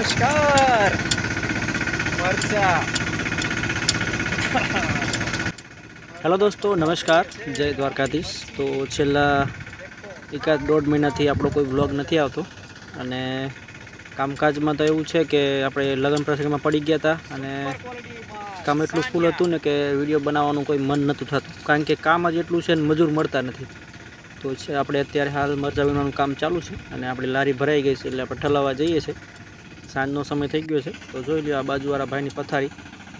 નમસ્કાર મરચા. હેલો દોસ્તો, નમસ્કાર, જય દ્વારકાધીશ. તો છેલ્લા એકાદ દોઢ મહિનાથી આપણો કોઈ વ્લોગ નથી આવતો અને કામકાજમાં તો એવું છે કે આપણે લગ્ન પ્રસંગમાં પડી ગયા હતા અને કામ એટલું ફૂલ હતું ને કે વિડીયો બનાવવાનું કોઈ મન નહોતું થતું, કારણ કે કામ જ એટલું છે ને મજૂર મળતા નથી. તો છે આપણે અત્યારે હાલ મરચાં વીણવાનું કામ ચાલુ છે અને આપણી લારી ભરાઈ ગઈ છે એટલે આપણે ઠલાવવા જઈએ છીએ. સાંજનો સમય થઈ ગયો છે તો જોઈ લો આ બાજુવાળા ભાઈની પથારી.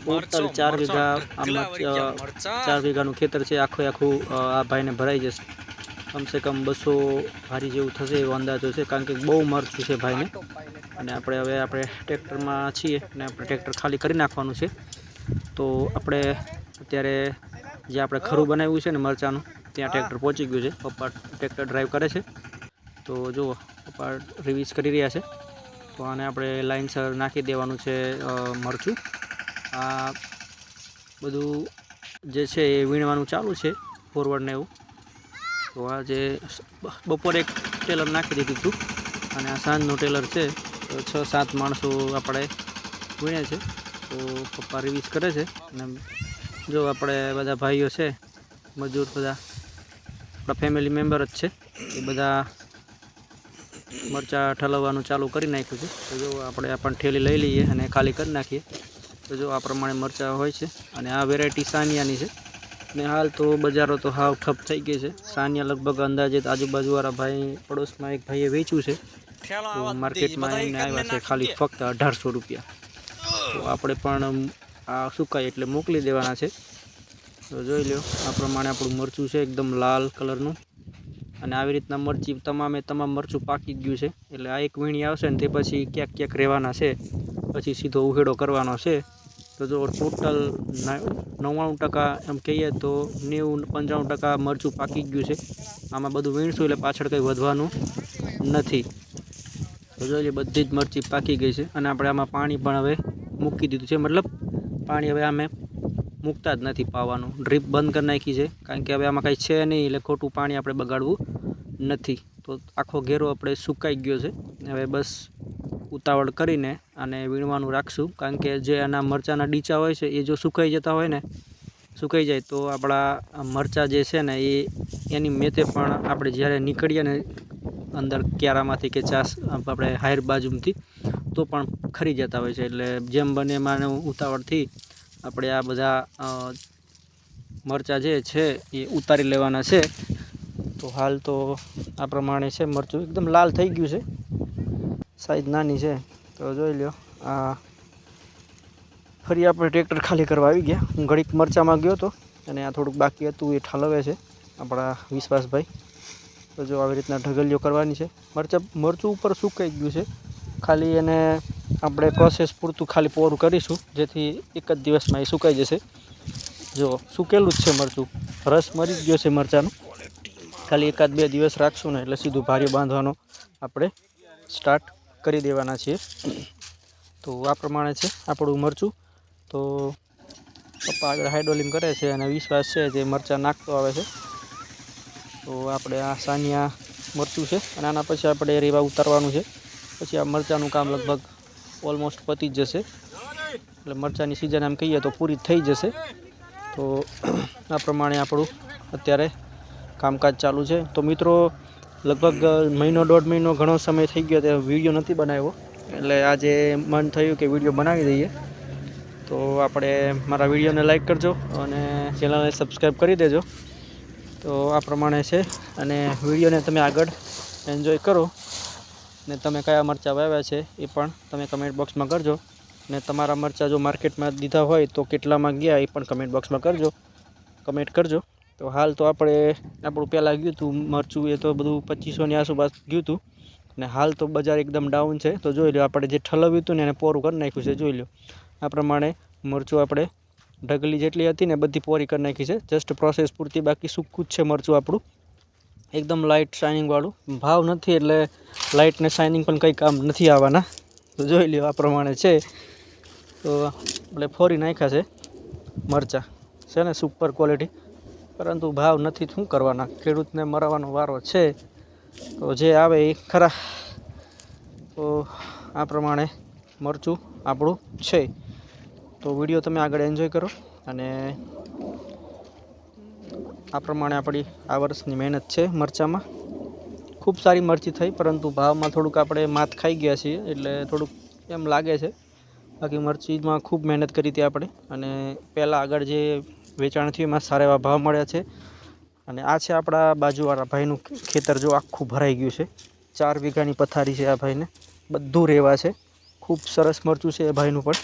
ટોટલ 4 વીઘા આમાં 4 વીઘાનું ખેતર છે. આખું આ ભાઈને ભરાઈ જશે. કમસે કમ 200 ભારી જેવું થશે એવો અંદાજો છે, કારણ કે બહુ મરચું છે ભાઈને. અને આપણે ટ્રેક્ટરમાં છીએ અને આપણે ટ્રેક્ટર ખાલી કરી નાખવાનું છે. તો આપણે અત્યારે જે આપણે ખરું બનાવ્યું છે ને મરચાંનું, ત્યાં ટ્રેક્ટર પહોંચી ગયું છે. પપ્પા ટ્રેક્ટર ડ્રાઈવ કરે છે. તો જુઓ, પપ્પા રિવીઝ કરી રહ્યા છે. તો આને આપણે લાઇનસર નાખી દેવાનું છે મરચું. આ બધું જે છે એ વીણવાનું ચાલુ છે, ફોરવર્ડ ને એવું. તો આ જે બપોરે એક ટેલર નાખી દીધું હતું અને આ સાંજનું ટેલર છે. તો 6-7 માણસો આપણે વીણે છે. તો પપ્પા રિવીઝ કરે છે અને જો આપણે બધા ભાઈઓ છે, મજૂર બધા આપણા ફેમિલી મેમ્બર જ છે, એ બધા મરચાં ઠલવવાનું ચાલુ કરી નાખ્યું છે. તો જો આપણે ઠેલી લઈ લઈએ અને ખાલી કરી નાખીએ. તો જો આ પ્રમાણે મરચાં હોય છે અને આ વેરાયટી સાનિયાની છે. ને હાલ તો બજારો તો હાવ ઠપ થઈ ગઈ છે. સાનિયા લગભગ અંદાજે આજુબાજુવાળા ભાઈ, પડોશમાં એક ભાઈએ વેચ્યું છે. તો માર્કેટમાં એમને આવ્યા છે ખાલી ફક્ત 1800 રૂપિયા. તો આપણે પણ આ સુકાય એટલે મોકલી દેવાના છે. તો જોઈ લો આ પ્રમાણે આપણું મરચું છે, એકદમ લાલ કલરનું. અને આવી રીતના તમામ મરચું પાકી ગયું છે. એટલે આ એક વીણી આવશે ને તે પછી ક્યાંક રહેવાના છે, પછી સીધો ઉહેડો કરવાનો છે. તો જો ટોટલ 99% એમ કહીએ તો 90-95% મરચું પાકી ગયું છે. આમાં બધું વીણશું એટલે પાછળ કંઈ વધવાનું નથી. તો જોઈએ બધી જ મરચી પાકી ગઈ છે અને આપણે આમાં પાણી પણ હવે મૂકી દીધું છે. મતલબ પાણી હવે અમે મૂકતા જ નથી પાવાનું. ડ્રીપ બંધ કરી નાખી છે, કારણ કે હવે આમાં કંઈ છે નહીં એટલે ખોટું પાણી આપણે બગાડવું નથી. તો આખો ઘેરો આપણે સુકાઈ ગયો છે. હવે બસ ઉતાવળ કરીને આને વીણવાનું રાખશું, કારણ કે જે આના મરચાંના ડીચા હોય છે એ જો સુકાઈ જાય તો આપણા મરચાં જે છે ને એની મેતે પણ આપણે જ્યારે નીકળીએ ને અંદર ક્યારામાંથી કે આપણે હાયર બાજુમાંથી, તો પણ ખરી જતા હોય છે. એટલે જેમ બને એમાં ઉતાવળથી આપણે આ બધા મરચાં જે છે એ ઉતારી લેવાના છે. તો હાલ તો આ પ્રમાણે છે. મરચું એકદમ લાલ થઈ ગયું છે, સાઈઝ નાની છે. તો જોઈ લો આ ફરી આપણે ટ્રેક્ટર ખાલી કરવા આવી ગયા. હું ઘડીક મરચાંમાં ગયો હતો અને આ થોડુંક બાકી હતું એ ઠાલવે છે આપણા વિશ્વાસભાઈ. તો જો આવી રીતના ઢગલીઓ કરવાની છે. મરચું ઉપર સુકાઈ ગયું છે, ખાલી એને આપણે પ્રોસેસ પૂરતું ખાલી પોરું કરીશું, જેથી એક જ દિવસમાં એ સુકાઈ જશે. જો સુકેલું જ છે મરચું, રસ મરી ગયો છે મરચાંનો. ખાલી 1-2 દિવસ રાખશું ને એટલે સીધું ભારી બાંધવાનો આપણે સ્ટાર્ટ કરી દેવાના છીએ. તો આ પ્રમાણે છે આપણું મરચું. તો પપ્પા આગળ હાઇડ્રોલિંગ કરે છે અને વિશ્વાસ છે જે મરચાં નાખતો આવે છે. તો આપણે આ સાનિયા મરચું છે અને આના પછી આપણે રેવા ઉતારવાનું છે. પછી આ મરચાંનું કામ લગભગ ઓલમોસ્ટ પતી જ જશે. એટલે મરચાંની સિઝન એમ કહીએ તો પૂરી થઈ જશે. તો આ પ્રમાણે આપણું અત્યારે કામકાજ ચાલુ છે. તો મિત્રો, લગભગ 1-1.5 મહિનો ઘણો સમય થઈ ગયો તે વિડીયો નથી બનાવ્યો, એટલે આજે મન થયું કે વિડીયો બનાવી દઈએ. તો આપણે મારા વિડીયોને લાઈક કરજો અને ચેનલને સબસ્ક્રાઈબ કરી દેજો. તો આ પ્રમાણે છે અને વિડીયોને તમે આગળ એન્જોય કરો. ને તમે કયા મરચાં વાવ્યા છે એ પણ તમે કમેન્ટ બોક્સમાં કરજો. ને તમારા મરચાં જો માર્કેટમાં દીધા હોય તો કેટલામાં ગયા એ પણ કમેન્ટ બોક્સમાં કમેન્ટ કરજો. તો હાલ તો આપણું પહેલાં ગયું હતું મરચું, એ તો બધું 2500ની આસપાસ ગયું હતું. ને હાલ તો બજાર એકદમ ડાઉન છે. તો જોઈ લો આપણે જે ઠલવ્યું હતું ને એને પોરું કરી નાખ્યું છે. જોઈ લો આ પ્રમાણે મરચું આપણે ઢગલી જેટલી હતી ને બધી પોરી કરી નાખી છે. જસ્ટ પ્રોસેસ પૂરતી બાકી સૂકું જ છે મરચું આપણું, એકદમ લાઇટ શાઇનિંગવાળું. ભાવ નથી એટલે લાઇટ ને શાઇનિંગ પણ કંઈ કામ નથી આવવાના. તો જોઈ લો આ પ્રમાણે છે. તો આપણે ફોરી નાખ્યા છે મરચાં, છે ને સુપર ક્વોલિટી. પરંતુ ભાવ નથી, શું કરવાના, ખેડૂતને મરવાનો વારો છે. તો જે આવે એ ખરા. તો આ પ્રમાણે મરચું આપણું છે. તો વિડીયો તમે આગળ એન્જોય કરો અને આ પ્રમાણે આપણી આ વર્ષની મહેનત છે મરચાંમાં. ખૂબ સારી મરચી થઈ, પરંતુ ભાવમાં થોડુંક આપણે માત ખાઈ ગયા છીએ એટલે થોડુંક એમ લાગે છે. બાકી મરચીમાં ખૂબ મહેનત કરી હતી આપણે, અને પહેલાં આગળ જે વેચાણ થયું એમાં સારા એવા ભાવ મળ્યા છે. અને આ છે આપણા બાજુવાળા ભાઈનું ખેતર, જો આખું ભરાઈ ગયું છે. 4 વીઘાની પથારી છે આ ભાઈને, બધું રેવા છે. ખૂબ સરસ મરચું છે એ ભાઈનું પણ.